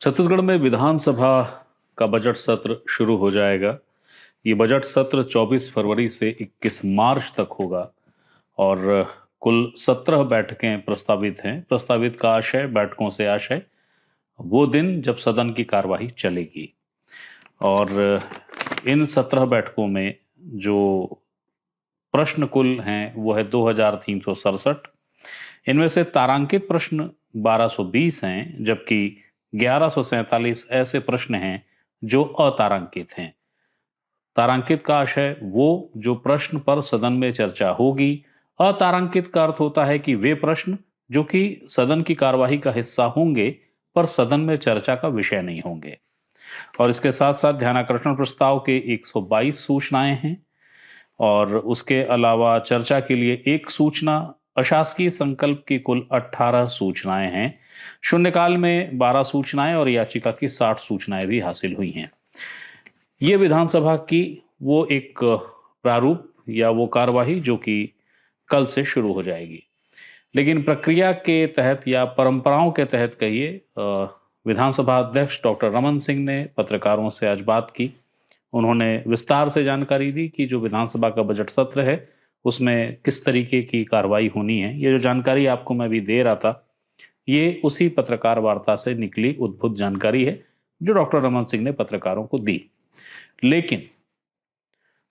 छत्तीसगढ़ में विधानसभा का बजट सत्र शुरू हो जाएगा। ये बजट सत्र 24 फरवरी से 21 मार्च तक होगा और कुल 17 बैठकें प्रस्तावित हैं। प्रस्तावित का आशय, बैठकों से आशय वो दिन जब सदन की कार्यवाही चलेगी और इन 17 बैठकों में जो प्रश्न कुल हैं वो है 2367। इनमें से तारांकित प्रश्न 1220 हैं, जबकि 1147 ऐसे प्रश्न हैं जो अतारांकित हैं। तारांकित का आशय वो जो प्रश्न पर सदन में चर्चा होगी। अतारांकित का अर्थ होता है कि वे प्रश्न जो कि सदन की कार्यवाही का हिस्सा होंगे पर सदन में चर्चा का विषय नहीं होंगे। और इसके साथ साथ ध्यानाकर्षण प्रस्ताव के 122 सूचनाएं हैं और उसके अलावा चर्चा के लिए एक सूचना, अशासकीय संकल्प की कुल 18 सूचनाएं हैं। शून्यकाल में 12 सूचनाएं और याचिका की 60 सूचनाएं भी हासिल हुई हैं। ये विधानसभा की वो एक प्रारूप या वो कार्यवाही जो कि कल से शुरू हो जाएगी। लेकिन प्रक्रिया के तहत या परंपराओं के तहत कहिए, विधानसभा अध्यक्ष डॉक्टर रमन सिंह ने पत्रकारों से आज बात की। उन्होंने विस्तार से जानकारी दी कि जो विधानसभा का बजट सत्र है उसमें किस तरीके की कार्रवाई होनी है। ये जो जानकारी आपको मैं अभी दे रहा था, ये उसी पत्रकार वार्ता से निकली उद्भुत जानकारी है जो डॉक्टर रमन सिंह ने पत्रकारों को दी। लेकिन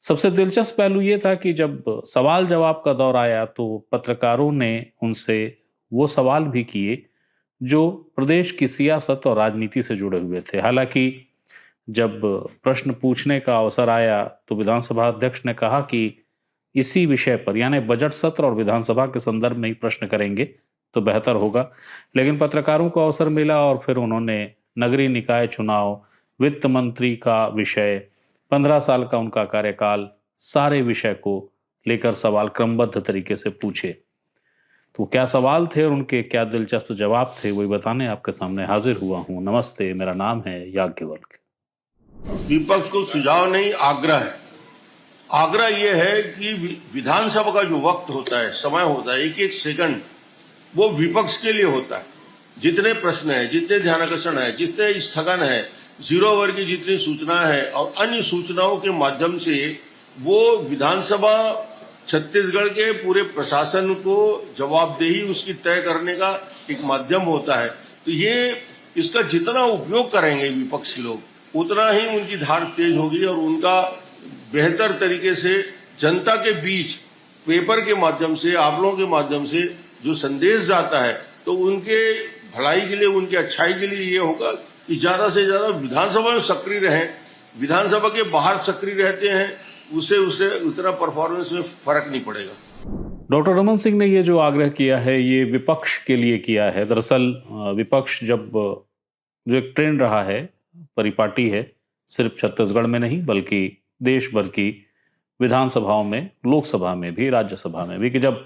सबसे दिलचस्प पहलू ये था कि जब सवाल जवाब का दौर आया तो पत्रकारों ने उनसे वो सवाल भी किए जो प्रदेश की सियासत और राजनीति से जुड़े हुए थे। हालांकि जब प्रश्न पूछने का अवसर आया तो विधानसभा अध्यक्ष ने कहा कि इसी विषय पर यानी बजट सत्र और विधानसभा के संदर्भ में ही प्रश्न करेंगे तो बेहतर होगा। लेकिन पत्रकारों को अवसर मिला और फिर उन्होंने नगरीय निकाय चुनाव, वित्त मंत्री का विषय, 15 साल का उनका कार्यकाल, सारे विषय को लेकर सवाल क्रमबद्ध तरीके से पूछे। तो क्या सवाल थे और उनके क्या दिलचस्प जवाब थे, वही बताने आपके सामने हाजिर हुआ हूं। नमस्ते, मेरा नाम है याज्ञवल्क्य। विपक्ष को सुझाव नहीं, आग्रह है। आग्रह यह है कि विधानसभा का जो वक्त होता है, समय होता है, एक एक सेकंड वो विपक्ष के लिए होता है। जितने प्रश्न है, जितने ध्यानाकर्षण है, जितने स्थगन है, जीरो ओवर की जितनी सूचना है और अन्य सूचनाओं के माध्यम से वो विधानसभा छत्तीसगढ़ के पूरे प्रशासन को जवाबदेही उसकी तय करने का एक माध्यम होता है। तो ये इसका जितना उपयोग करेंगे विपक्षी लोग, उतना ही उनकी धार तेज होगी और उनका बेहतर तरीके से जनता के बीच पेपर के माध्यम से, आंकड़ों के माध्यम से जो संदेश जाता है, तो उनके भलाई के लिए, उनकी अच्छाई के लिए ये होगा कि ज्यादा से ज्यादा विधानसभा में सक्रिय रहें। विधानसभा के बाहर सक्रिय रहते हैं, उसे उतना परफॉर्मेंस में फर्क नहीं पड़ेगा। डॉक्टर रमन सिंह ने ये जो आग्रह किया है ये विपक्ष के लिए किया है। दरअसल विपक्ष जब जो एक ट्रेंड रहा है, परिपाटी है, सिर्फ छत्तीसगढ़ में नहीं बल्कि देश भर की विधानसभाओं में, लोकसभा में भी, राज्यसभा में भी, कि जब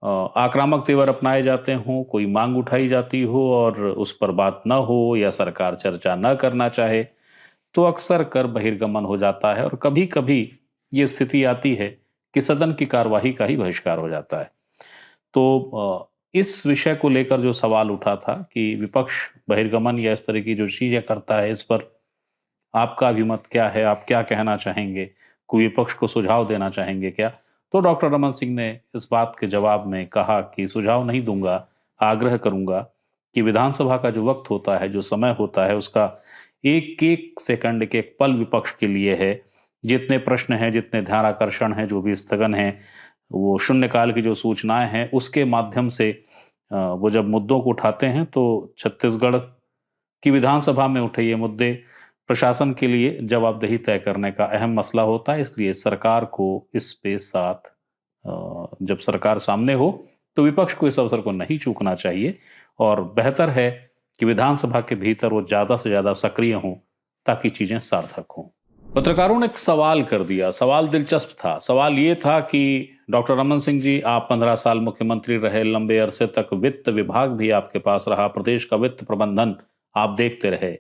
आक्रामक तेवर अपनाए जाते हों, कोई मांग उठाई जाती हो और उस पर बात न हो या सरकार चर्चा न करना चाहे तो अक्सर कर बहिर्गमन हो जाता है और कभी कभी ये स्थिति आती है कि सदन की कार्यवाही का ही बहिष्कार हो जाता है। तो इस विषय को लेकर जो सवाल उठा था कि विपक्ष बहिर्गमन या इस तरह की जो चीजें करता है, इस पर आपका अभिमत क्या है, आप क्या कहना चाहेंगे, कोई विपक्ष को सुझाव देना चाहेंगे क्या? तो डॉक्टर रमन सिंह ने इस बात के जवाब में कहा कि सुझाव नहीं दूंगा, आग्रह करूंगा कि विधानसभा का जो वक्त होता है, जो समय होता है, उसका एक एक सेकंड, एक एक पल विपक्ष के लिए है। जितने प्रश्न हैं, जितने ध्यानाकर्षण हैं, जो भी स्थगन है, वो शून्यकाल की जो सूचनाएं हैं, उसके माध्यम से वो जब मुद्दों को उठाते हैं तो छत्तीसगढ़ की विधानसभा में उठे ये मुद्दे प्रशासन के लिए जवाबदेही तय करने का अहम मसला होता है। इसलिए सरकार को इस पे साथ, जब सरकार सामने हो तो विपक्ष को इस अवसर को नहीं चूकना चाहिए और बेहतर है कि विधानसभा के भीतर वो ज्यादा से ज्यादा सक्रिय हों ताकि चीजें सार्थक हों। पत्रकारों ने एक सवाल कर दिया। सवाल दिलचस्प था। सवाल ये था कि डॉक्टर रमन सिंह जी, आप 15 साल मुख्यमंत्री रहे, लंबे अरसे तक वित्त विभाग भी आपके पास रहा, प्रदेश का वित्त प्रबंधन आप देखते रहे।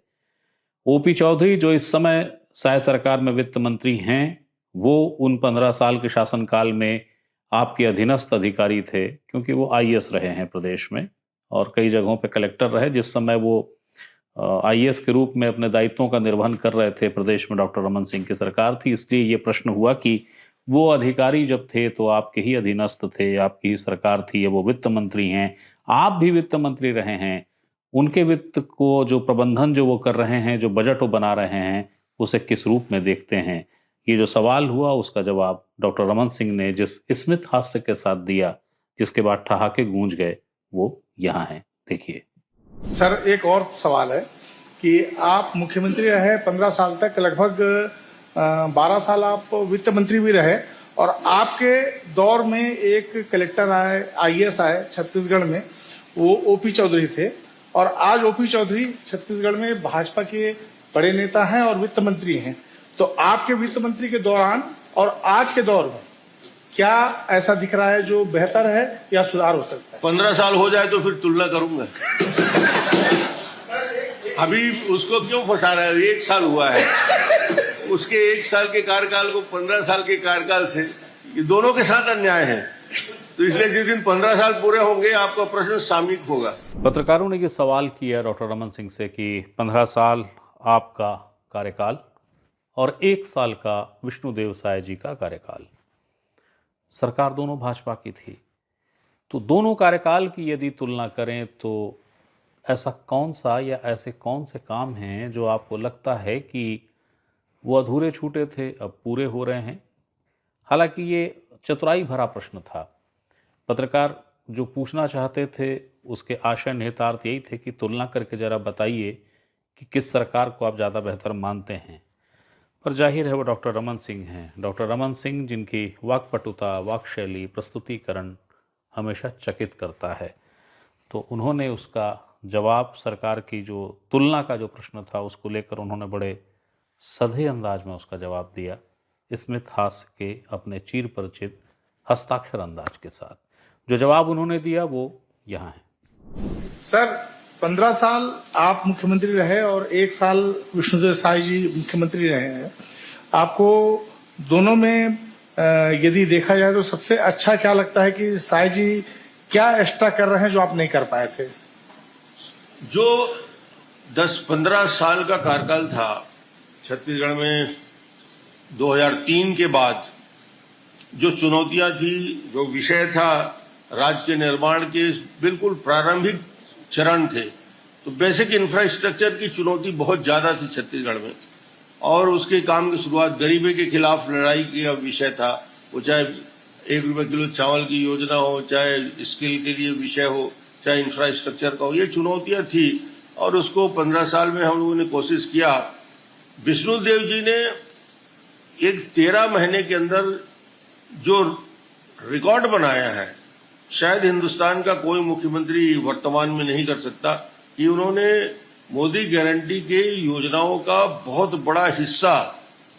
ओपी चौधरी जो इस समय शायद सरकार में वित्त मंत्री हैं, वो उन 15 साल के शासनकाल में आपके अधीनस्थ अधिकारी थे, क्योंकि वो आईएएस रहे हैं प्रदेश में और कई जगहों पे कलेक्टर रहे जिस समय वो आईएएस के रूप में अपने दायित्वों का निर्वहन कर रहे थे। प्रदेश में डॉक्टर रमन सिंह की सरकार थी, इसलिए ये प्रश्न हुआ कि वो अधिकारी जब थे तो आपके ही अधीनस्थ थे, आपकी ही सरकार थी, वो वित्त मंत्री हैं, आप भी वित्त मंत्री रहे हैं, उनके वित्त को जो प्रबंधन जो वो कर रहे हैं, जो बजट वो बना रहे हैं, उसे किस रूप में देखते हैं? ये जो सवाल हुआ उसका जवाब डॉक्टर रमन सिंह ने जिस स्मित हास्य के साथ दिया, जिसके बाद ठहाके गूंज गए, वो यहाँ है, देखिए। सर, एक और सवाल है कि आप मुख्यमंत्री रहे 15 साल तक, लगभग 12 साल आप वित्त मंत्री भी रहे, और आपके दौर में एक कलेक्टर आए, आईएएस आए छत्तीसगढ़ में, वो ओपी चौधरी थे, और आज ओपी चौधरी छत्तीसगढ़ में भाजपा के बड़े नेता हैं और वित्त मंत्री हैं। तो आपके वित्त मंत्री के दौरान और आज के दौर में क्या ऐसा दिख रहा है जो बेहतर है या सुधार हो सकता है? 15 साल हो जाए तो फिर तुलना करूंगा। अभी उसको क्यों फंसा रहा है? 1 साल हुआ है, उसके 1 साल के कार्यकाल को 15 साल के कार्यकाल से, ये दोनों के साथ अन्याय है। तो इसलिए जिस दिन 15 साल पूरे होंगे आपका प्रश्न सामयिक होगा। पत्रकारों ने ये सवाल किया डॉक्टर रमन सिंह से कि 15 साल आपका कार्यकाल और 1 साल का विष्णुदेव साय जी का कार्यकाल, सरकार दोनों भाजपा की थी, तो दोनों कार्यकाल की यदि तुलना करें तो ऐसा कौन सा या ऐसे कौन से काम हैं जो आपको लगता है कि वो अधूरे छूटे थे, अब पूरे हो रहे हैं? हालांकि ये चतुराई भरा प्रश्न था। पत्रकार जो पूछना चाहते थे उसके आशय निहितार्थ यही थे कि तुलना करके जरा बताइए कि किस सरकार को आप ज़्यादा बेहतर मानते हैं। पर जाहिर है वो डॉक्टर रमन सिंह हैं, डॉक्टर रमन सिंह जिनकी वाक्पटुता, वाक्शैली, प्रस्तुतिकरण हमेशा चकित करता है। तो उन्होंने उसका जवाब, सरकार की जो तुलना का जो प्रश्न था उसको लेकर उन्होंने बड़े सधे अंदाज में उसका जवाब दिया, स्मित हास्य के अपने चिर परिचित हस्ताक्षर अंदाज के साथ। जो जवाब उन्होंने दिया वो यहाँ है। सर, 15 साल आप मुख्यमंत्री रहे और 1 साल विष्णुदेव साय जी मुख्यमंत्री रहे हैं। आपको दोनों में यदि देखा जाए तो सबसे अच्छा क्या लगता है कि साय जी क्या एक्स्ट्रा कर रहे हैं जो आप नहीं कर पाए थे? जो 10-15 साल का कार्यकाल था छत्तीसगढ़ में, 2003 के बाद जो चुनौतियां थी, जो विषय था, राज्य के निर्माण के बिल्कुल प्रारंभिक चरण थे, तो बेसिक इंफ्रास्ट्रक्चर की चुनौती बहुत ज्यादा थी छत्तीसगढ़ में, और उसके काम की शुरुआत गरीबी के खिलाफ लड़ाई का विषय था। वो चाहे 1 रुपये किलो चावल की योजना हो, चाहे स्किल के लिए विषय हो, चाहे इंफ्रास्ट्रक्चर का हो, ये चुनौतियां थी, और उसको 15 साल में हम लोगों ने कोशिश किया। विष्णुदेव जी ने एक 13 महीने के अंदर जो रिकॉर्ड बनाया है, शायद हिंदुस्तान का कोई मुख्यमंत्री वर्तमान में नहीं कर सकता, कि उन्होंने मोदी गारंटी के योजनाओं का बहुत बड़ा हिस्सा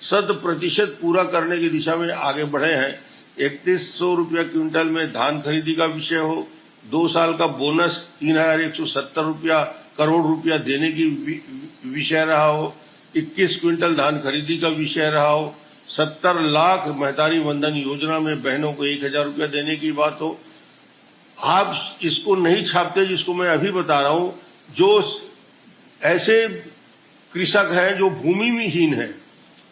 100% पूरा करने की दिशा में आगे बढ़े हैं। 3100 रुपया क्विंटल में धान खरीदी का विषय हो, 2 साल का बोनस 3170 करोड़ रुपया देने की विषय रहा हो, 21 क्विंटल धान खरीदी का विषय रहा हो, 70 लाख महतारी वंदन योजना में बहनों को 1000 रुपया देने की बात हो। आप इसको नहीं छापते जिसको मैं अभी बता रहा हूं, जो ऐसे कृषक हैं जो भूमिहीन हैं,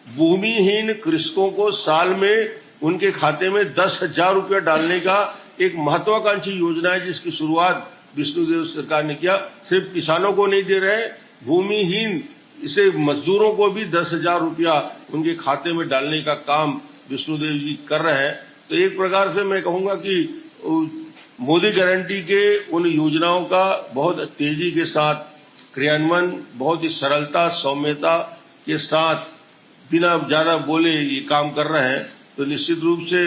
भूमिहीन कृषकों को साल में उनके खाते में 10,000 रुपया डालने का एक महत्वाकांक्षी योजना है, जिसकी शुरुआत विष्णुदेव सरकार ने किया। सिर्फ किसानों को नहीं दे रहे, भूमिहीन इसे मजदूरों को भी 10,000 रुपया उनके खाते में डालने का काम विष्णुदेव जी कर रहे हैं। तो एक प्रकार से मैं कहूंगा कि मोदी गारंटी के उन योजनाओं का बहुत तेजी के साथ क्रियान्वयन, बहुत ही सरलता, सौम्यता के साथ, बिना ज्यादा बोले ये काम कर रहे हैं। तो निश्चित रूप से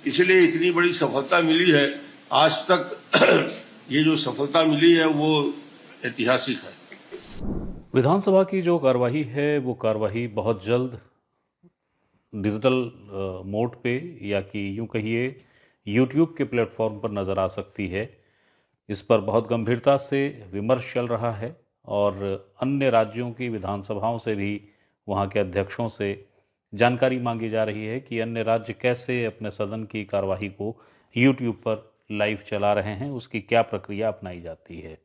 इसलिए इतनी बड़ी सफलता मिली है आज तक। ये जो सफलता मिली है वो ऐतिहासिक है। विधानसभा की जो कार्यवाही है वो कार्यवाही बहुत जल्द डिजिटल मोड पे, या कि यूं कहिए यूट्यूब के प्लेटफॉर्म पर नज़र आ सकती है। इस पर बहुत गंभीरता से विमर्श चल रहा है, और अन्य राज्यों की विधानसभाओं से भी, वहाँ के अध्यक्षों से जानकारी मांगी जा रही है कि अन्य राज्य कैसे अपने सदन की कार्यवाही को यूट्यूब पर लाइव चला रहे हैं, उसकी क्या प्रक्रिया अपनाई जाती है।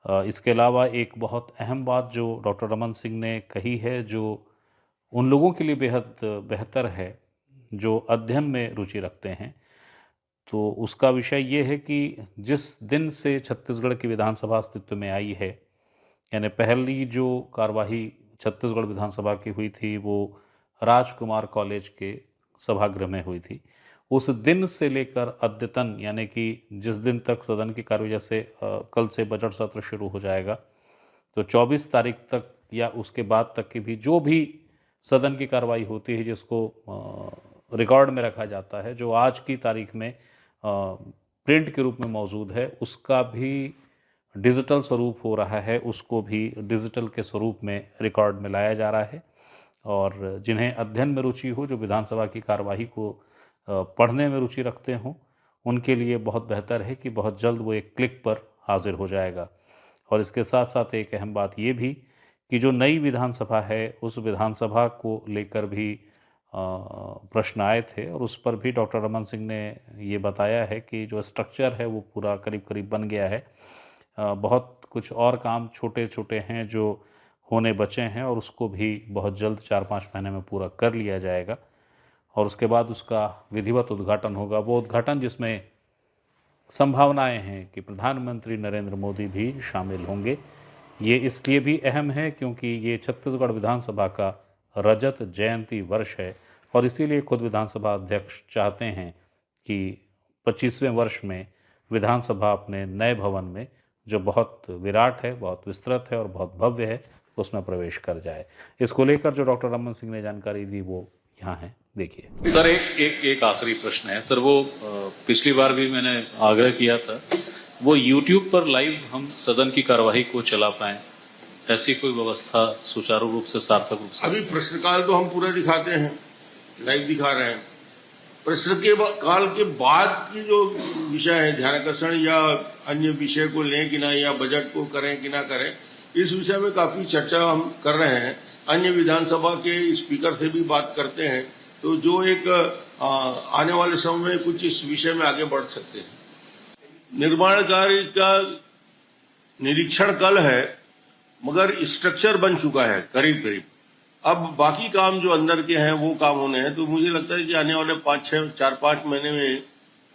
इसके अलावा एक बहुत अहम बात जो डॉक्टर रमन सिंह ने कही है, जो उन लोगों के लिए बेहद बेहतर है जो अध्ययन में रुचि रखते हैं, तो उसका विषय ये है कि जिस दिन से छत्तीसगढ़ की विधानसभा अस्तित्व में आई है, यानी पहली जो कार्यवाही छत्तीसगढ़ विधानसभा की हुई थी वो राजकुमार कॉलेज के सभागृह में हुई थी, उस दिन से लेकर अद्यतन, यानी कि जिस दिन तक सदन की कार्यवाही, जैसे कल से बजट सत्र शुरू हो जाएगा, तो 24 तारीख तक या उसके बाद तक की भी जो भी सदन की कार्रवाई होती है जिसको रिकॉर्ड में रखा जाता है, जो आज की तारीख में प्रिंट के रूप में मौजूद है, उसका भी डिजिटल स्वरूप हो रहा है, उसको भी डिजिटल के स्वरूप में रिकॉर्ड में लाया जा रहा है। और जिन्हें अध्ययन में रुचि हो, जो विधानसभा की कार्यवाही को पढ़ने में रुचि रखते हों, उनके लिए बहुत बेहतर है कि बहुत जल्द वो एक क्लिक पर हाजिर हो जाएगा। और इसके साथ साथ एक अहम बात ये भी कि जो नई विधानसभा है, उस विधानसभा को लेकर भी प्रश्न आए थे और उस पर भी डॉक्टर रमन सिंह ने ये बताया है कि जो स्ट्रक्चर है वो पूरा करीब करीब बन गया है। बहुत कुछ और काम छोटे छोटे हैं जो होने बचे हैं और उसको भी बहुत जल्द 4-5 महीने में पूरा कर लिया जाएगा और उसके बाद उसका विधिवत उद्घाटन होगा। वो उद्घाटन जिसमें संभावनाएं हैं कि प्रधानमंत्री नरेंद्र मोदी भी शामिल होंगे। ये इसलिए भी अहम है क्योंकि ये छत्तीसगढ़ विधानसभा का रजत जयंती वर्ष है और इसीलिए खुद विधानसभा अध्यक्ष चाहते हैं कि 25वें वर्ष में विधानसभा अपने नए भवन में, जो बहुत विराट है, बहुत विस्तृत है और बहुत भव्य है, उसमें प्रवेश कर जाए। इसको लेकर जो डॉक्टर रमन सिंह ने जानकारी दी वो यहाँ है, देखिए। सर एक आखिरी प्रश्न है सर, वो पिछली बार भी मैंने आग्रह किया था, वो YouTube पर लाइव हम सदन की कार्यवाही को चला पाएं, ऐसी कोई व्यवस्था सुचारू रूप से, सार्थक रूप से? अभी प्रश्नकाल तो हम पूरा दिखाते हैं, लाइव दिखा रहे हैं। प्रश्न के काल के बाद की जो विषय है, ध्यानाकर्षण या अन्य विषय को लें कि ना, या बजट को करें कि ना करें, इस विषय में काफी चर्चा हम कर रहे हैं। अन्य विधानसभा के स्पीकर से भी बात करते हैं, तो जो एक आने वाले समय में कुछ इस विषय में आगे बढ़ सकते हैं। निर्माण कार्य का निरीक्षण कल है, मगर स्ट्रक्चर बन चुका है करीब करीब। अब बाकी काम जो अंदर के हैं वो काम होने हैं, तो मुझे लगता है कि आने वाले 4-5 महीने में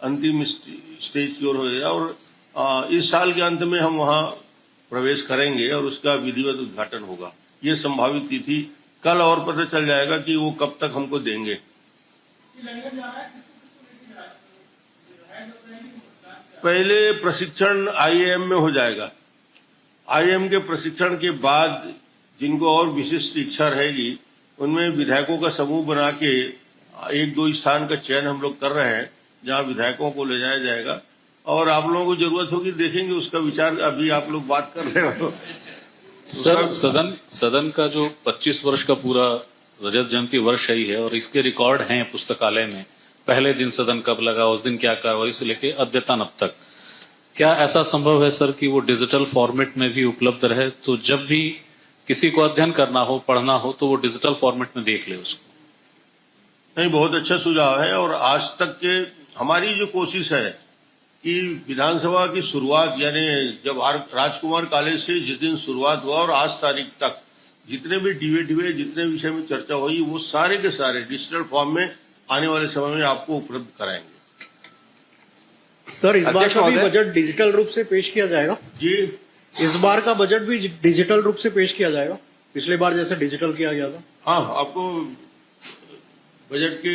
अंतिम स्टेज की ओर हो जाएगा और इस साल के अंत में हम वहां प्रवेश करेंगे और उसका विधिवत उद्घाटन होगा। ये संभावित तिथि कल और पता चल जाएगा कि वो कब तक हमको देंगे। पहले प्रशिक्षण IAM में हो जाएगा। IAM के प्रशिक्षण के बाद जिनको और विशिष्ट इच्छा रहेगी, उनमें विधायकों का समूह बना के 1-2 स्थान का चयन हम लोग कर रहे हैं जहां विधायकों को ले जाया जाएगा और आप लोगों को जरूरत होगी देखेंगे उसका विचार। अभी आप लोग बात कर रहे हो सर, सदन का जो 25 वर्ष का पूरा रजत जयंती वर्ष ही है और इसके रिकॉर्ड हैं पुस्तकालय में, पहले दिन सदन कब लगा, उस दिन क्या कार्रवाई से लेके अद्यतन अब तक। क्या ऐसा संभव है सर कि वो डिजिटल फॉर्मेट में भी उपलब्ध रहे, तो जब भी किसी को अध्ययन करना हो, पढ़ना हो, तो वो डिजिटल फॉर्मेट में देख ले उसको? नहीं, बहुत अच्छा सुझाव है। और आज तक के हमारी जो कोशिश है कि विधानसभा की शुरुआत, यानी जब राजकुमार कॉलेज से जिस दिन शुरुआत हुआ और आज तारीख तक जितने भी डिबेट हुए, जितने विषय में चर्चा हुई, वो सारे के सारे डिजिटल फॉर्म में आने वाले समय में आपको उपलब्ध कराएंगे। सर, इस बार का भी बजट डिजिटल रूप से पेश किया जाएगा? जी, इस बार का बजट भी डिजिटल रूप से पेश किया जाएगा, पिछले बार जैसे डिजिटल किया गया था? हाँ, आपको बजट के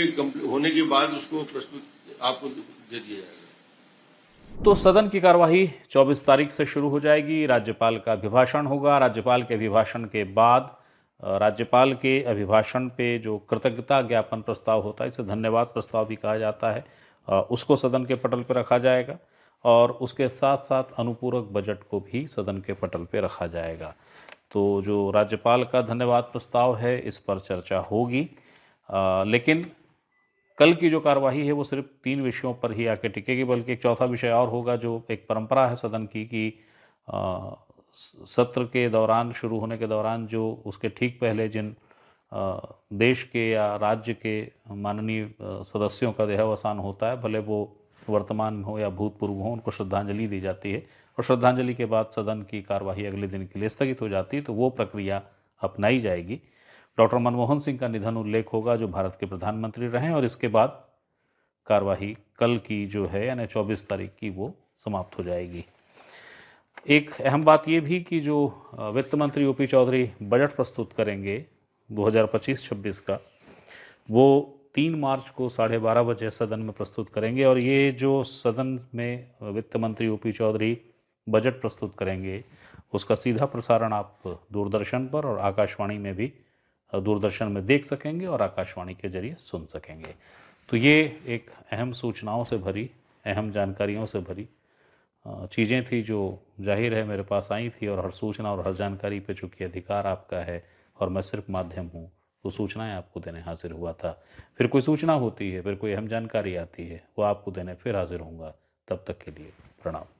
होने के बाद उसको प्रस्तुत आपको दे दिया जाएगा। तो सदन की कार्यवाही 24 तारीख से शुरू हो जाएगी। राज्यपाल का अभिभाषण होगा। राज्यपाल के अभिभाषण के बाद राज्यपाल के अभिभाषण पे जो कृतज्ञता ज्ञापन प्रस्ताव होता है, इसे धन्यवाद प्रस्ताव भी कहा जाता है, उसको सदन के पटल पर रखा जाएगा और उसके साथ साथ अनुपूरक बजट को भी सदन के पटल पर रखा जाएगा। तो जो राज्यपाल का धन्यवाद प्रस्ताव है, इस पर चर्चा होगी, लेकिन कल की जो कार्यवाही है वो सिर्फ 3 विषयों पर ही आके टिकेगी, बल्कि एक चौथा विषय और होगा जो एक परंपरा है सदन की कि सत्र के दौरान, शुरू होने के दौरान, जो उसके ठीक पहले जिन देश के या राज्य के माननीय सदस्यों का देहावसान होता है, भले वो वर्तमान हो या भूतपूर्व हो, उनको श्रद्धांजलि दी जाती है और श्रद्धांजलि के बाद सदन की कार्यवाही अगले दिन के लिए स्थगित हो जाती है। तो वो प्रक्रिया अपनाई जाएगी। डॉक्टर मनमोहन सिंह का निधन उल्लेख होगा, जो भारत के प्रधानमंत्री रहे, और इसके बाद कार्यवाही कल की जो है यानी 24 तारीख की वो समाप्त हो जाएगी। एक अहम बात ये भी कि जो वित्त मंत्री ओपी चौधरी बजट प्रस्तुत करेंगे 2025-26 का, वो 3 मार्च को 12:30 बजे सदन में प्रस्तुत करेंगे। और ये जो सदन में वित्त मंत्री ओपी चौधरी बजट प्रस्तुत करेंगे, उसका सीधा प्रसारण आप दूरदर्शन पर और आकाशवाणी में भी, दूरदर्शन में देख सकेंगे और आकाशवाणी के जरिए सुन सकेंगे। तो ये एक अहम सूचनाओं से भरी, अहम जानकारियों से भरी चीज़ें थी जो जाहिर है मेरे पास आई थी। और हर सूचना और हर जानकारी पे चूँकि अधिकार आपका है और मैं सिर्फ माध्यम हूँ, तो सूचनाएं आपको देने हाजिर हुआ था। फिर कोई सूचना होती है, फिर कोई अहम जानकारी आती है, वो आपको देने फिर हाजिर होऊंगा। तब तक के लिए प्रणाम।